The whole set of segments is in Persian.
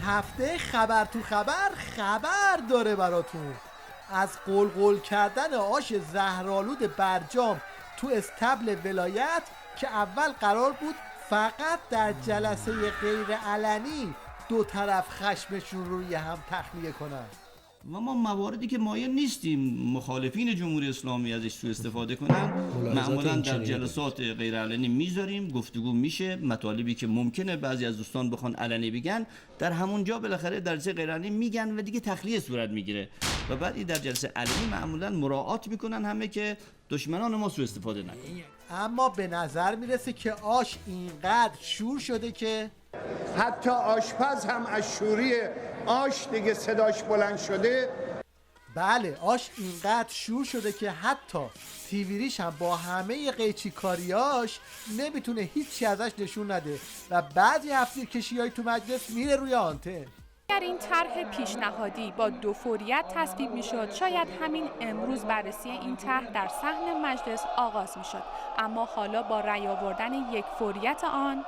هفته خبر تو خبر داره براتون. از قلقل کردن آش زهرآلود برجام تو استبل ولایت که اول قرار بود فقط در جلسه غیر علنی دو طرف خشمشون روی هم تخلیه کنن و ما مواردی که مایل نیستیم مخالفین جمهوری اسلامی ازش سوء استفاده کنن معمولا در جلسات غیر علنی میذاریم، گفتگو میشه، مطالبی که ممکنه بعضی از دوستان بخوان علنی بگن در همونجا بالاخره در جلسه غیر علنی میگن و دیگه تخلیه صورت میگیره و بعدی در جلسه علنی معمولا مراعات میکنن همه که دشمنان ما سوء استفاده نکنن. اما به نظر میرسه که آش اینقدر شور شده که حتی آشپز هم از شوری آش دیگه صداش بلند شده. بله، آش اینقدر شور شده که حتی تیویریش هم با همه قیچی کاریاش نمیتونه هیچی ازش نشون نده و بعضی هفته کشیای تو مجلس میره روی آنتن. اگر این طرح پیشنهادی با دو فوریت تصویب میشد، شاید همین امروز بررسی این طرح در صحن مجلس آغاز میشد، اما حالا با رأی آوردن یک فوریت آن،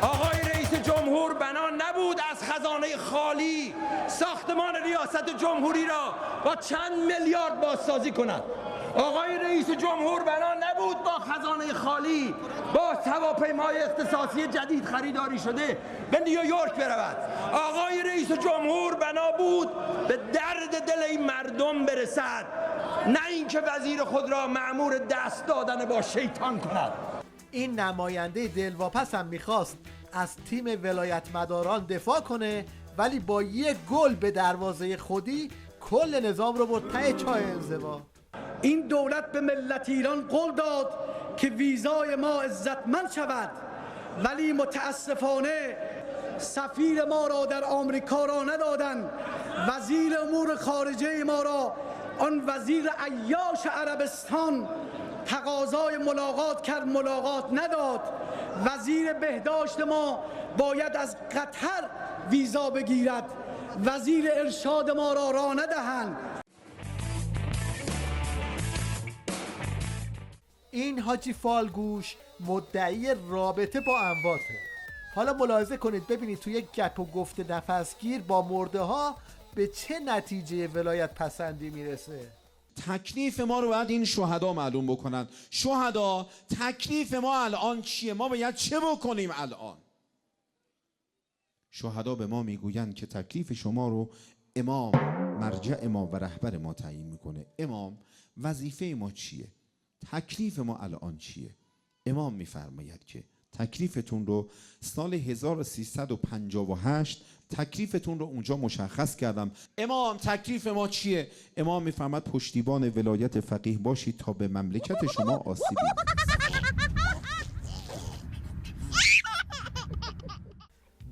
آقای رئیس جمهور بنا نبود از خزانه خالی ساختمان ریاست جمهوری را با چند میلیارد بازسازی کند. آقای رئیس جمهور بنا نبود با خزانه خالی با هواپیمای اختصاصی جدید خریداری شده به نیویورک برود. آقای رئیس جمهور بنا بود به درد دل این مردم برسد، نه اینکه وزیر خود را مأمور دست دادن با شیطان کند. این نماینده دلواپس هم میخواست از تیم ولایت مداران دفاع کنه، ولی با یک گل به دروازه خودی کل نظام رو برد ته چای انزوا. این دولت به ملت ایران قول داد که ویزای ما عزتمند شود، ولی متاسفانه سفیر ما را در آمریکا را ندادن، وزیر امور خارجه ما را آن وزیر عیاش عربستان تقاضای ملاقات کرد، ملاقات نداد. وزیر بهداشت ما باید از قطر ویزا بگیرد، وزیر ارشاد ما را راه ندهند. این حاجی فالگوش مدعی رابطه با امواته. حالا ملاحظه کنید ببینید توی گپ و گفت نفسگیر با مرده ها به چه نتیجه ولایت پسندی میرسه. تکلیف ما رو باید این شهدا معلوم بکنن. شهدا تکلیف ما الان چیه؟ ما باید چه بکنیم الان؟ شهدا به ما میگویند که تکلیف شما رو امام، مرجع ما و رهبر ما تعیین میکنه. امام وظیفه ما چیه؟ تکلیف ما الان چیه؟ امام میفرماید که تکلیفتون رو سال 1358 تکلیفتون رو اونجا مشخص کردم. امام تکلیف ما چیه؟ امام میفرماد پشتیبان ولایت فقیه باشید تا به مملکت شما آسیبی نرسد.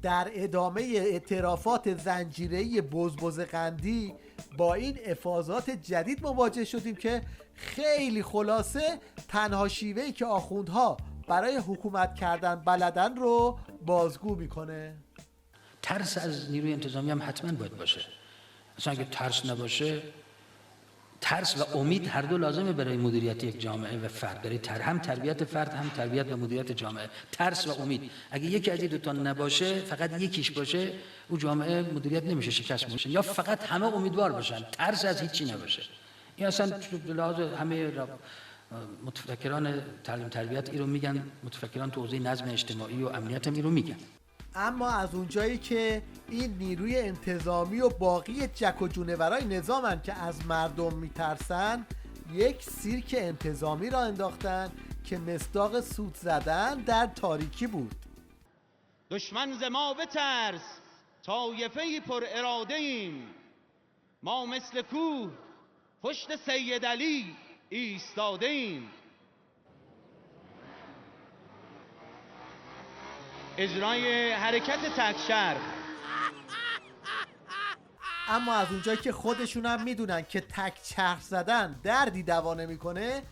در ادامه اعترافات زنجیره‌ای بزبز قندی با این افاضات جدید مواجه شدیم که خیلی خلاصه تنها شیوهی که آخوندها برای حکومت کردن بلدن رو بازگو میکنه. ترس از نیروی انتظامی هم حتما باید باشه. اصلا اگه ترس نباشه، ترس و امید هر دو لازمه برای مدیریت یک جامعه و فرد، برای هم تربیت فرد هم تربیت و مدیریت جامعه. ترس و امید اگه یکی از این دو تا نباشه، فقط یکیش باشه، اون جامعه مدیریت نمیشه، شکست میشه. یا فقط همه امیدوار باشن، ترس از هیچی نباشه. این اصلا لحاظ همه متفکران تعلیم تربیت این رو میگن، متفکران تو حوزه نظم اجتماعی و امنیت هم این رو میگن. اما از اونجایی که این نیروی انتظامی و باقی جک و جونورای نظامن که از مردم میترسن، یک سیرک انتظامی را انداختن که مصداق سود زدن در تاریکی بود. دشمن ز ما بترس، طایفه‌ای پر اراده ایم، ما مثل کوه پشت سید علی ایستاده ایم. اجرای حرکت تکشر. اما از اونجایی که خودشون هم میدونن که تک چرخ زدن دردی دوا نمیکنه،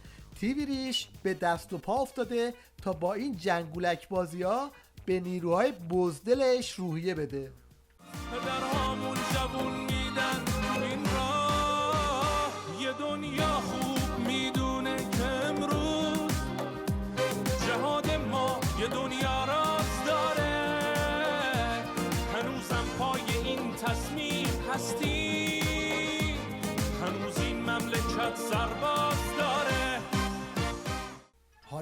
تیویریش به دست و پا افتاده تا با این جنگولک بازی ها به نیروهای بزدلش روحیه بده. پدرهامون جوون میدن این راه، یه دنیا خوب میدونه که امروز جهاد ما یه دنیا راست داره، هنوزم پای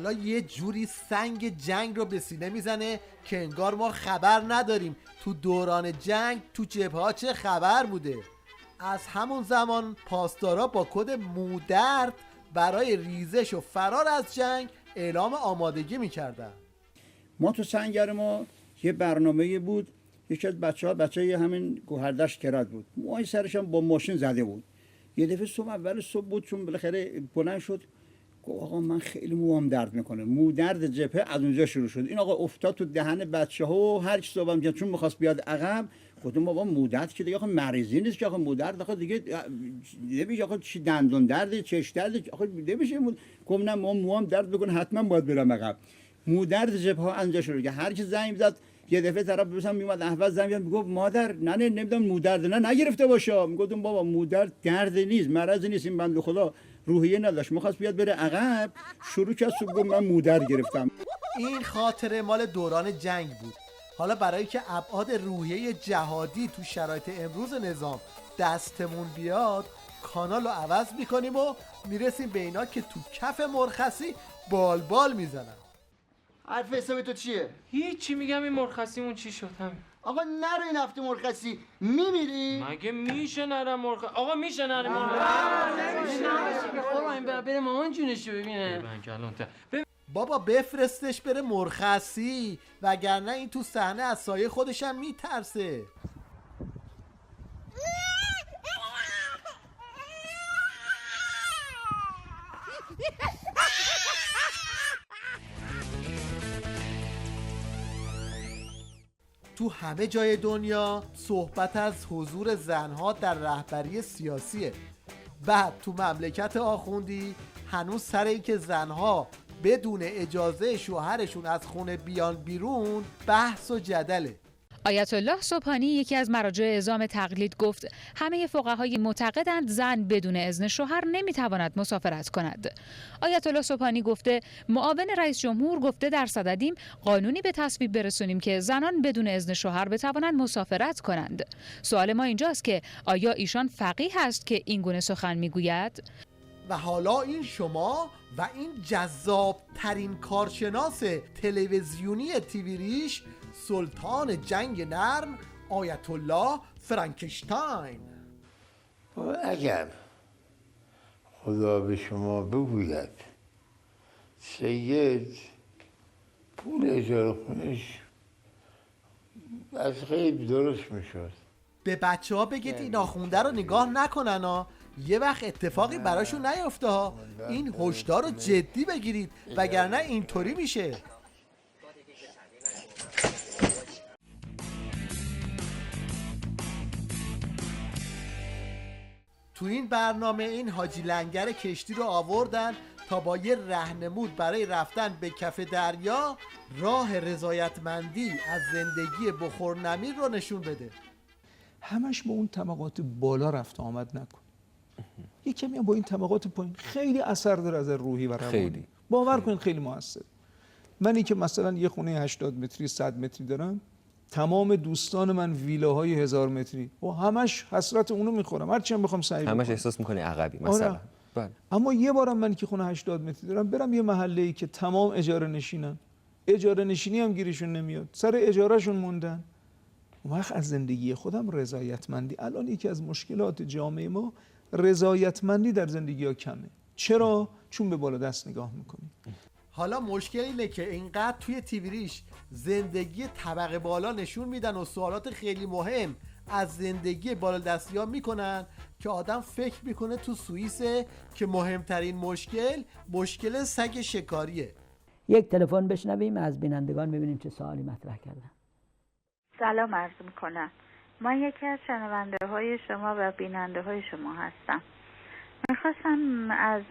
حالا یه جوری سنگ جنگ رو به سینه میزنه که انگار ما خبر نداریم تو دوران جنگ تو جبهه‌ها چه خبر بوده. از همون زمان پاسدارا با کد مودرد برای ریزش و فرار از جنگ اعلام آمادگی میکردن. ما تو سنگر ما یه برنامه بود، یکی از بچه همین گوهردشت کرد بود، موهای سرش هم با ماشین زده بود. یه دفعه اول صبح بود، چون بالاخره بلند شد گفت آقا من خیلی موام درد میکنه. مو درد جبهه از اونجا شروع شد. این آقا افتاد تو دهن بچه‌ها و هر چی صبحم که چون می‌خواست بیاد عقب، گفتم بابا مو درد که دیگه آخه مریضی نیست که آخه مو درد آخه دیگه نمیشه، آخه چی دندون درد، چش درد، آخه نمیشه. گفتم نه ما موام درد بکنه حتما باید برم عقب. مو درد جبهه اونجا شروع که هر کی زنگ زد یه دفعه طرف بسم میومد احوال زنگ میگفت میگفت مادر نه نمیدونم مو درد نه نگرفته باشه. میگفتم بابا مو درد درد نیست، مرض نیست. این بنده خدا روحیه نداشت، می‌خواست بیاد بره عقب، شروع کرد گفت من مو درد گرفتم. این خاطره مال دوران جنگ بود. حالا برای که ابعاد روحیه جهادی تو شرایط امروز نظام دستمون بیاد، کانال رو عوض میکنیم و میرسیم به اینا که تو کف مرخصی بال میزنن. حرف حسابی تو چیه؟ هیچی، میگم این مرخصیمون چی شد همین. آقا نرو این هفته مرخصی، میمیری؟ مگه میشه نرم مرخصی؟ آقا میشه نرم مرخصی؟ آقا این بره مامان جونشو ببینه. بابا بفرستش بره مرخصی، وگرنه این تو صحنه از سایه خودش هم میترسه. تو همه جای دنیا صحبت از حضور زنها در رهبری سیاسیه. بعد تو مملکت آخوندی هنوز سر این که زنها بدون اجازه شوهرشون از خونه بیان بیرون بحث و جدله. آیت الله سبحانی یکی از مراجع اعزام تقلید گفت همه فقهای معتقدند زن بدون اذن شوهر نمیتواند مسافرت کند. آیت الله سبحانی گفته معاون رئیس جمهور گفته در صددیم قانونی به تصویب برسونیم که زنان بدون اذن شوهر بتوانند مسافرت کنند. سوال ما اینجاست که آیا ایشان فقیه است که این گونه سخن میگوید؟ و حالا این شما و این جذاب ترین کارشناس تلویزیونی تیوی ریش، سلطان جنگ نرم، آیت الله فرانکشتاین. اگر خدا به شما بگوید سید پول اجاره خونش از غیب درست میشد، به بچه ها بگید این آخونده رو نگاه نکنن ها، یه وقت اتفاقی براشون نیفته ها. این هشدار رو جدی بگیرید وگرنه اینطوری میشه. تو این برنامه این حاجی لنگر کشتی رو آوردن تا با یه راهنمود برای رفتن به کف دریا راه رضایتمندی از زندگی بخورنمیر رو نشون بده. همش با اون طبقات بالا رفت آمد نکن، یه کمی هم با این طبقات پایین. خیلی اثر داره از روحی و روانی. خیلی باور کنید خیلی موثر. منی که مثلا یه خونه 80 متری 100 متری دارم، تمام دوستان من ویلاهای 1000 متری و همش حسرت اونو میخورم، هرچی هم بخوام سعی همش احساس میکنی عقبی مثلا. بله. اما یه بارم من که خونه 80 متری دارم برم یه محله‌ای که تمام اجاره نشینن، اجاره نشینی هم گیرشون نمیاد، سر اجارهشون موندن، اون وقت از زندگی خودم رضایتمندی. الان یکی از مشکلات جامعه ما رضایتمندی در زندگی ها کمه. چرا؟ چون به بالا دست نگاه میکنی. حالا مشکل اینه که اینقدر توی تیوی ریش زندگی طبقه بالا نشون میدن و سوالات خیلی مهم از زندگی بالا دستی ها میکنن که آدم فکر میکنه تو سوئیسه که مهمترین مشکل سگ شکاریه. یک تلفن بشنویم از بینندگان ببینیم چه سوالی مطرح کردن. سلام عرض میکنم. من یکی از شنونده های شما و بیننده های شما هستم. میخواستم از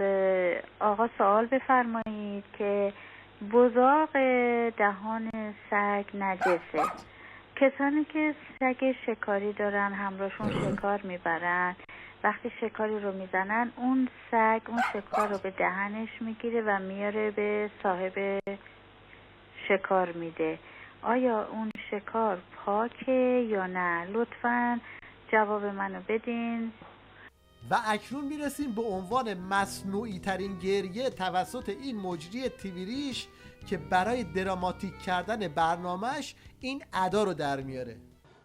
آقا سوال بفرمایید که بزاق دهان سگ نجسه. کسانی که سگ شکاری دارن همراهشون شکار میبرن، وقتی شکاری رو میزنن اون سگ اون شکار رو به دهنش میگیره و میاره به صاحب شکار میده. آیا اون شکار پاکه یا نه؟ لطفاً جواب منو بدین. و اکنون میرسیم به عنوان مصنوعی ترین گریه توسط این مجری تیویریش که برای دراماتیک کردن برنامهش این ادا رو در میاره.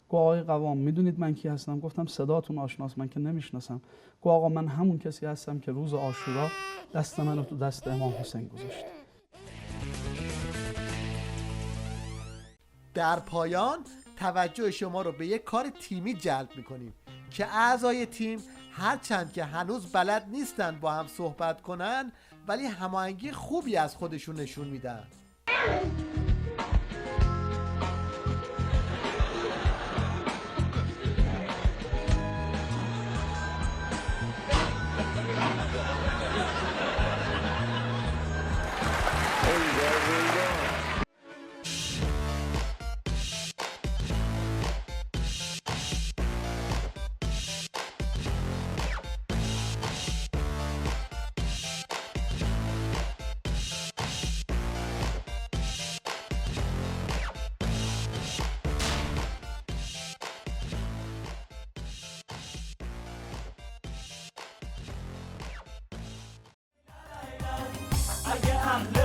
گفت آقای قوام میدونید من کی هستم؟ گفتم صداتون آشناست، من که نمیشناسم. گفت آقا من همون کسی هستم که روز عاشورا دست من رو تو دست امام حسین گذاشت. در پایان توجه شما رو به یک کار تیمی جلب میکنیم که اعضای تیم هرچند که هنوز بلد نیستن با هم صحبت کنن ولی هماهنگی خوبی از خودشون نشون میدن. اگه اهل